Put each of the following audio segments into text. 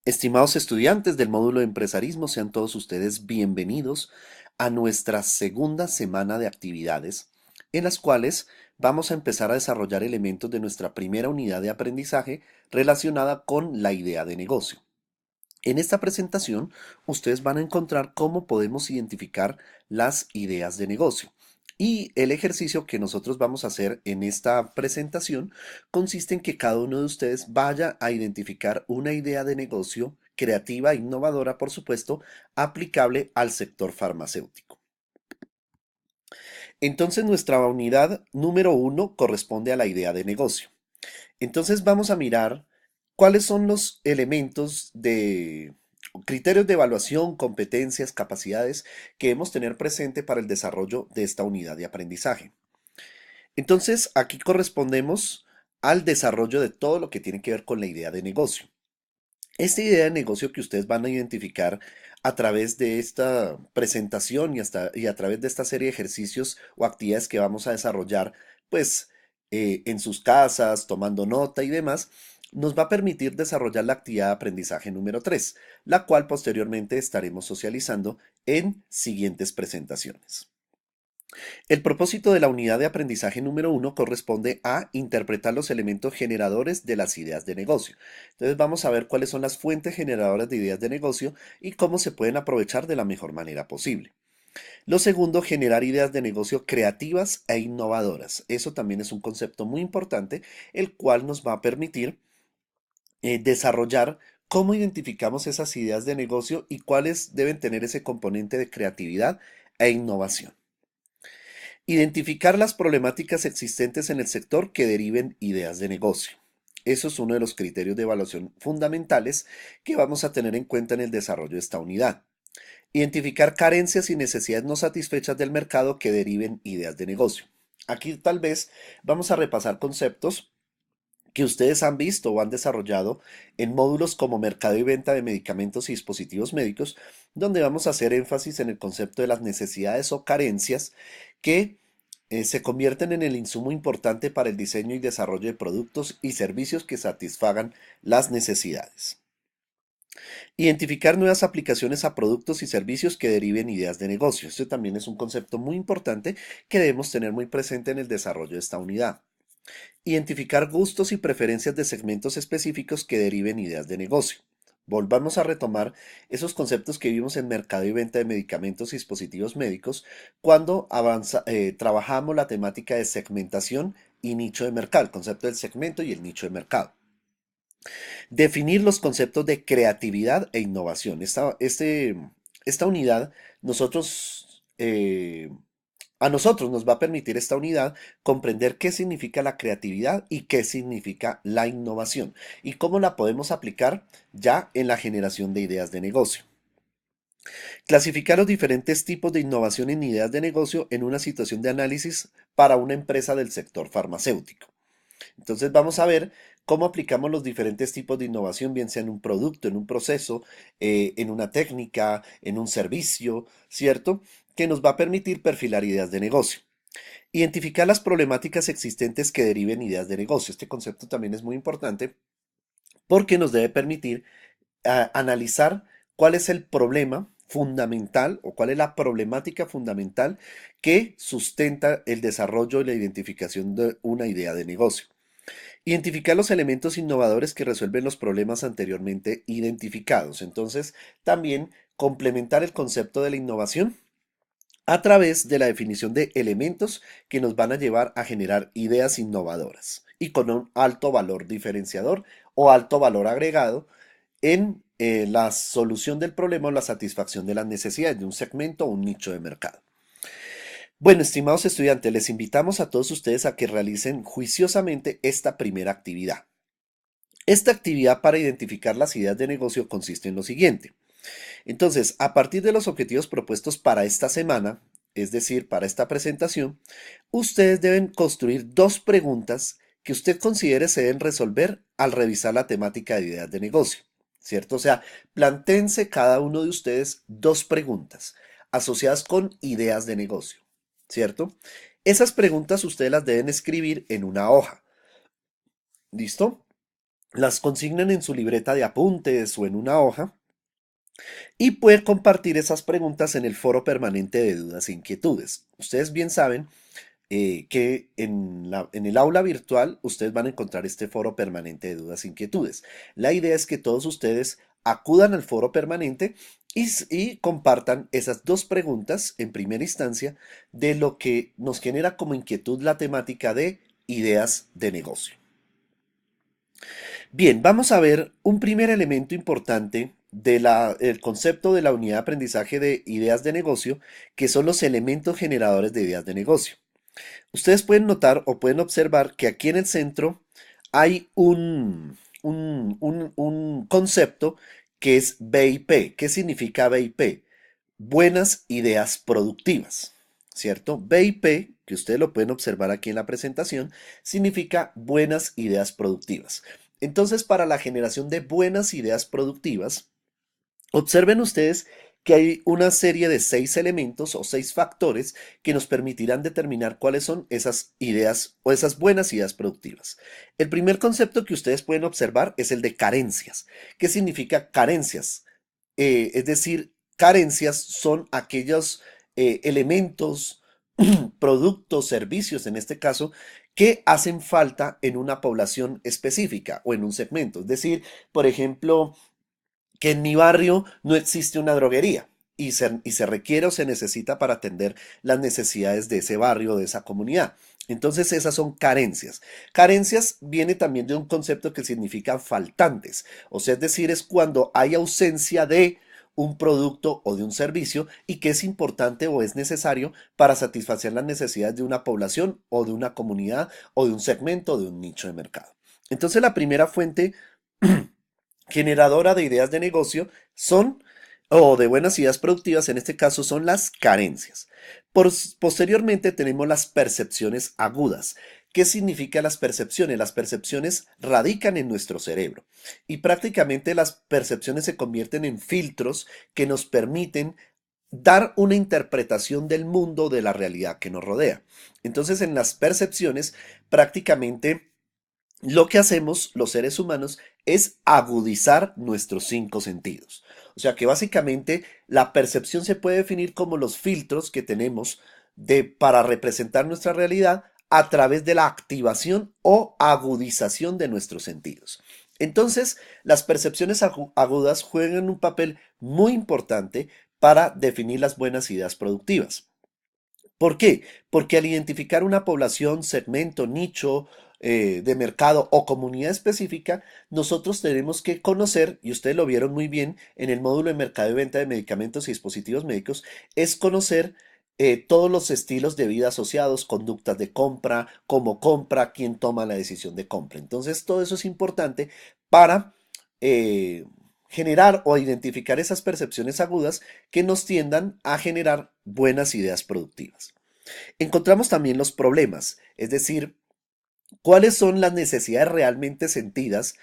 Estimados estudiantes del módulo de empresarismo, sean todos ustedes bienvenidos a nuestra segunda semana de actividades en las cuales vamos a empezar a desarrollar elementos de nuestra primera unidad de aprendizaje relacionada con la idea de negocio. En esta presentación, ustedes van a encontrar cómo podemos identificar las ideas de negocio. Y el ejercicio que nosotros vamos a hacer en esta presentación consiste en que cada uno de ustedes vaya a identificar una idea de negocio creativa e innovadora, por supuesto, aplicable al sector farmacéutico. Entonces, nuestra unidad número uno corresponde a la idea de negocio. Entonces vamos a mirar cuáles son los elementos de criterios de evaluación, competencias, capacidades que debemos tener presente para el desarrollo de esta unidad de aprendizaje. Entonces aquí correspondemos al desarrollo de todo lo que tiene que ver con la idea de negocio. Esta idea de negocio que ustedes van a identificar a través de esta presentación y a través de esta serie de ejercicios o actividades que vamos a desarrollar, pues en sus casas, tomando nota y demás, nos va a permitir desarrollar la actividad de aprendizaje número 3, la cual posteriormente estaremos socializando en siguientes presentaciones. El propósito de la unidad de aprendizaje número uno corresponde a interpretar los elementos generadores de las ideas de negocio. Entonces vamos a ver cuáles son las fuentes generadoras de ideas de negocio y cómo se pueden aprovechar de la mejor manera posible. Lo segundo, generar ideas de negocio creativas e innovadoras. Eso también es un concepto muy importante, el cual nos va a permitir desarrollar cómo identificamos esas ideas de negocio y cuáles deben tener ese componente de creatividad e innovación. Identificar las problemáticas existentes en el sector que deriven ideas de negocio. Eso es uno de los criterios de evaluación fundamentales que vamos a tener en cuenta en el desarrollo de esta unidad. Identificar carencias y necesidades no satisfechas del mercado que deriven ideas de negocio. Aquí tal vez vamos a repasar conceptos que ustedes han visto o han desarrollado en módulos como mercado y venta de medicamentos y dispositivos médicos, donde vamos a hacer énfasis en el concepto de las necesidades o carencias que se convierten en el insumo importante para el diseño y desarrollo de productos y servicios que satisfagan las necesidades. Identificar nuevas aplicaciones a productos y servicios que deriven ideas de negocio. Este también es un concepto muy importante que debemos tener muy presente en el desarrollo de esta unidad. Identificar gustos y preferencias de segmentos específicos que deriven ideas de negocio. Volvamos a retomar esos conceptos que vimos en mercado y venta de medicamentos y dispositivos médicos cuando trabajamos la temática de segmentación y nicho de mercado, el concepto del segmento y el nicho de mercado. Definir los conceptos de creatividad e innovación. Esta unidad, a nosotros nos va a permitir esta unidad comprender qué significa la creatividad y qué significa la innovación y cómo la podemos aplicar ya en la generación de ideas de negocio. Clasificar los diferentes tipos de innovación en ideas de negocio en una situación de análisis para una empresa del sector farmacéutico. Entonces vamos a ver cómo aplicamos los diferentes tipos de innovación, bien sea en un producto, en un proceso, en una técnica, en un servicio, ¿cierto? Que nos va a permitir perfilar ideas de negocio. Identificar las problemáticas existentes que deriven ideas de negocio. Este concepto también es muy importante porque nos debe permitir analizar cuál es el problema fundamental o cuál es la problemática fundamental que sustenta el desarrollo y la identificación de una idea de negocio. Identificar los elementos innovadores que resuelven los problemas anteriormente identificados. Entonces, también complementar el concepto de la innovación a través de la definición de elementos que nos van a llevar a generar ideas innovadoras y con un alto valor diferenciador o alto valor agregado en la solución del problema o la satisfacción de las necesidades de un segmento o un nicho de mercado. Bueno, estimados estudiantes, les invitamos a todos ustedes a que realicen juiciosamente esta primera actividad. Esta actividad para identificar las ideas de negocio consiste en lo siguiente. Entonces, a partir de los objetivos propuestos para esta semana, es decir, para esta presentación, ustedes deben construir dos preguntas que usted considere se deben resolver al revisar la temática de ideas de negocio, ¿cierto? O sea, plantéense cada uno de ustedes dos preguntas asociadas con ideas de negocio, ¿cierto? Esas preguntas ustedes las deben escribir en una hoja. ¿Listo? las consignan en su libreta de apuntes o en una hoja y puede compartir esas preguntas en el foro permanente de dudas e inquietudes. Ustedes bien saben que en el aula virtual ustedes van a encontrar este foro permanente de dudas e inquietudes. La idea es que todos ustedes acudan al foro permanente y compartan esas dos preguntas en primera instancia de lo que nos genera como inquietud la temática de ideas de negocio. Bien, vamos a ver un primer elemento importante del concepto de la unidad de aprendizaje de ideas de negocio, que son los elementos generadores de ideas de negocio. Ustedes pueden notar o pueden observar que aquí en el centro hay un concepto que es BIP. ¿Qué significa BIP? Buenas ideas productivas, ¿cierto? BIP, que ustedes lo pueden observar aquí en la presentación, significa buenas ideas productivas. Entonces, para la generación de buenas ideas productivas, observen ustedes que hay una serie de 6 elementos o 6 factores que nos permitirán determinar cuáles son esas ideas o esas buenas ideas productivas. El primer concepto que ustedes pueden observar es el de carencias. ¿Qué significa carencias? Es decir, carencias son aquellos elementos, productos, servicios en este caso, que hacen falta en una población específica o en un segmento. Es decir, por ejemplo, que en mi barrio no existe una droguería y se requiere o se necesita para atender las necesidades de ese barrio, de esa comunidad. Entonces esas son carencias. Carencias viene también de un concepto que significa faltantes. O sea, es decir, es cuando hay ausencia de un producto o de un servicio y que es importante o es necesario para satisfacer las necesidades de una población o de una comunidad o de un segmento o de un nicho de mercado. Entonces la primera fuente generadora de ideas de negocio son, o de buenas ideas productivas, en este caso son las carencias. Posteriormente tenemos las percepciones agudas. ¿Qué significa las percepciones? Las percepciones radican en nuestro cerebro y prácticamente las percepciones se convierten en filtros que nos permiten dar una interpretación del mundo, de la realidad que nos rodea. Entonces, en las percepciones, prácticamente lo que hacemos los seres humanos es agudizar nuestros 5 sentidos. O sea que básicamente la percepción se puede definir como los filtros que tenemos para representar nuestra realidad a través de la activación o agudización de nuestros sentidos. Entonces, las percepciones agudas juegan un papel muy importante para definir las buenas ideas productivas. ¿Por qué? Porque al identificar una población, segmento, nicho de mercado o comunidad específica, nosotros tenemos que conocer, y ustedes lo vieron muy bien en el módulo de mercado y venta de medicamentos y dispositivos médicos, es conocer todos los estilos de vida asociados, conductas de compra, cómo compra, quién toma la decisión de compra. Entonces, todo eso es importante para eh, generar o identificar esas percepciones agudas que nos tiendan a generar buenas ideas productivas. Encontramos también los problemas, es decir, cuáles son las necesidades realmente sentidas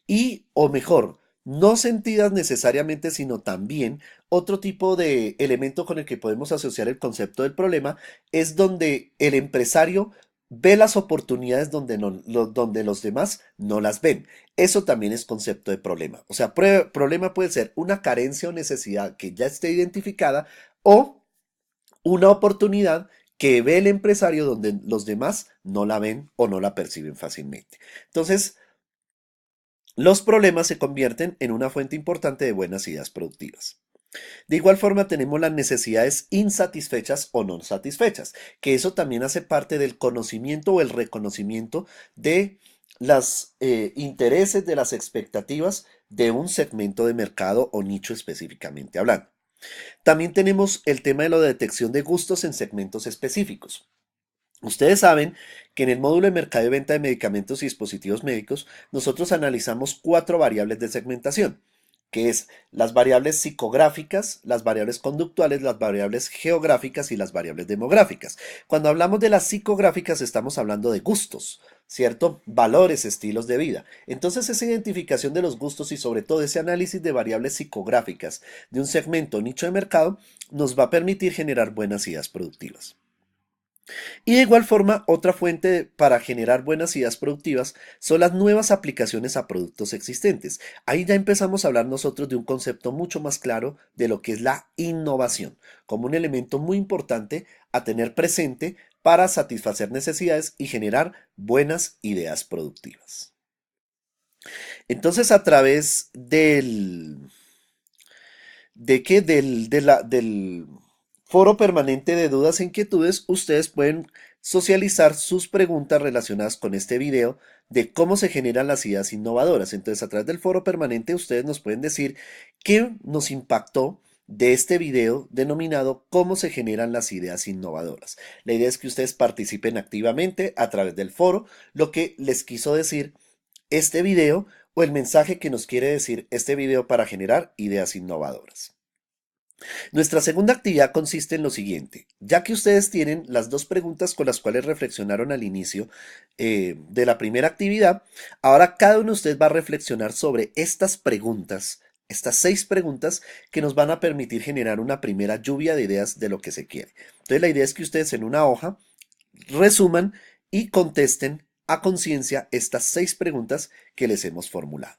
y, o mejor, no sentidas necesariamente, sino también otro tipo de elemento con el que podemos asociar el concepto del problema es donde el empresario ve las oportunidades donde, donde los demás no las ven. Eso también es concepto de problema. O sea, problema puede ser una carencia o necesidad que ya esté identificada o una oportunidad que ve el empresario donde los demás no la ven o no la perciben fácilmente. Entonces, los problemas se convierten en una fuente importante de buenas ideas productivas. De igual forma, tenemos las necesidades insatisfechas o no satisfechas, que eso también hace parte del conocimiento o el reconocimiento de los intereses, de las expectativas de un segmento de mercado o nicho específicamente hablando. También tenemos el tema de la detección de gustos en segmentos específicos. Ustedes saben que en el módulo de mercado y venta de medicamentos y dispositivos médicos, nosotros analizamos 4 variables de segmentación, que es las variables psicográficas, las variables conductuales, las variables geográficas y las variables demográficas. Cuando hablamos de las psicográficas estamos hablando de gustos, ¿cierto? Valores, estilos de vida. Entonces esa identificación de los gustos y sobre todo ese análisis de variables psicográficas de un segmento o nicho de mercado nos va a permitir generar buenas ideas productivas. Y de igual forma, otra fuente para generar buenas ideas productivas son las nuevas aplicaciones a productos existentes. Ahí ya empezamos a hablar nosotros de un concepto mucho más claro de lo que es la innovación, como un elemento muy importante a tener presente para satisfacer necesidades y generar buenas ideas productivas. Entonces, a través del foro permanente de dudas e inquietudes, ustedes pueden socializar sus preguntas relacionadas con este video de cómo se generan las ideas innovadoras. Entonces, a través del foro permanente, ustedes nos pueden decir qué nos impactó de este video denominado cómo se generan las ideas innovadoras. La idea es que ustedes participen activamente a través del foro, lo que les quiso decir este video o el mensaje que nos quiere decir este video para generar ideas innovadoras. Nuestra segunda actividad consiste en lo siguiente. Ya que ustedes tienen las dos preguntas con las cuales reflexionaron al inicio de la primera actividad, ahora cada uno de ustedes va a reflexionar sobre estas preguntas, estas 6 preguntas que nos van a permitir generar una primera lluvia de ideas de lo que se quiere. Entonces la idea es que ustedes en una hoja resuman y contesten a conciencia estas 6 preguntas que les hemos formulado.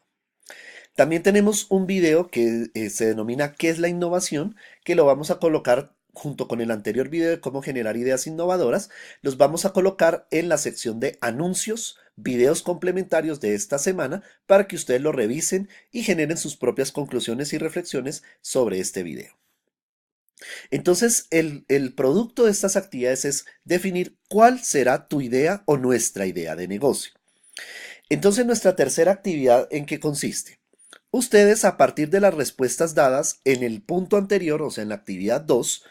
También tenemos un video que se denomina ¿Qué es la innovación? Que lo vamos a colocar junto con el anterior video de cómo generar ideas innovadoras. Los vamos a colocar en la sección de anuncios, videos complementarios de esta semana para que ustedes lo revisen y generen sus propias conclusiones y reflexiones sobre este video. Entonces, el producto de estas actividades es definir cuál será tu idea o nuestra idea de negocio. Entonces, nuestra tercera actividad, ¿en qué consiste? Ustedes, a partir de las respuestas dadas en el punto anterior, o sea, en la actividad 2,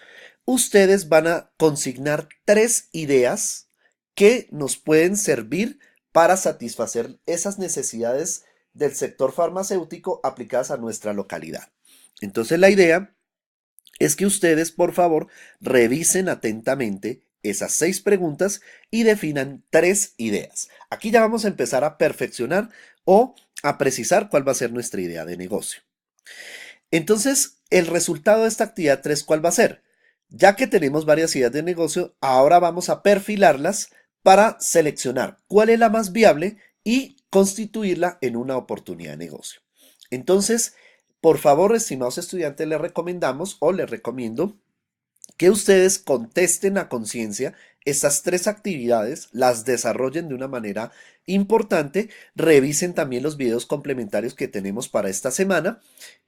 ustedes van a consignar 3 ideas que nos pueden servir para satisfacer esas necesidades del sector farmacéutico aplicadas a nuestra localidad. Entonces, la idea es que ustedes, por favor, revisen atentamente esas 6 preguntas y definan 3 ideas. Aquí ya vamos a empezar a perfeccionar o a precisar cuál va a ser nuestra idea de negocio. Entonces, el resultado de esta actividad 3, ¿cuál va a ser? Ya que tenemos varias ideas de negocio, ahora vamos a perfilarlas para seleccionar cuál es la más viable y constituirla en una oportunidad de negocio. Entonces, por favor, estimados estudiantes, les recomendamos o les recomiendo que ustedes contesten a conciencia estas 3 actividades, las desarrollen de una manera importante, revisen también los videos complementarios que tenemos para esta semana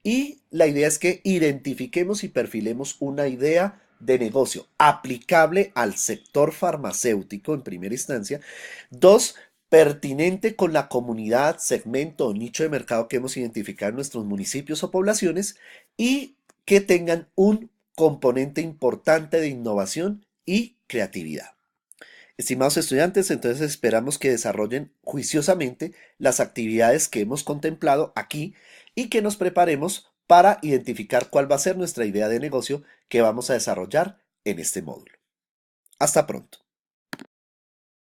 y la idea es que identifiquemos y perfilemos una idea de negocio aplicable al sector farmacéutico en primera instancia. 2, pertinente con la comunidad, segmento o nicho de mercado que hemos identificado en nuestros municipios o poblaciones y que tengan un componente importante de innovación y creatividad. Estimados estudiantes, entonces esperamos que desarrollen juiciosamente las actividades que hemos contemplado aquí y que nos preparemos para identificar cuál va a ser nuestra idea de negocio que vamos a desarrollar en este módulo. Hasta pronto.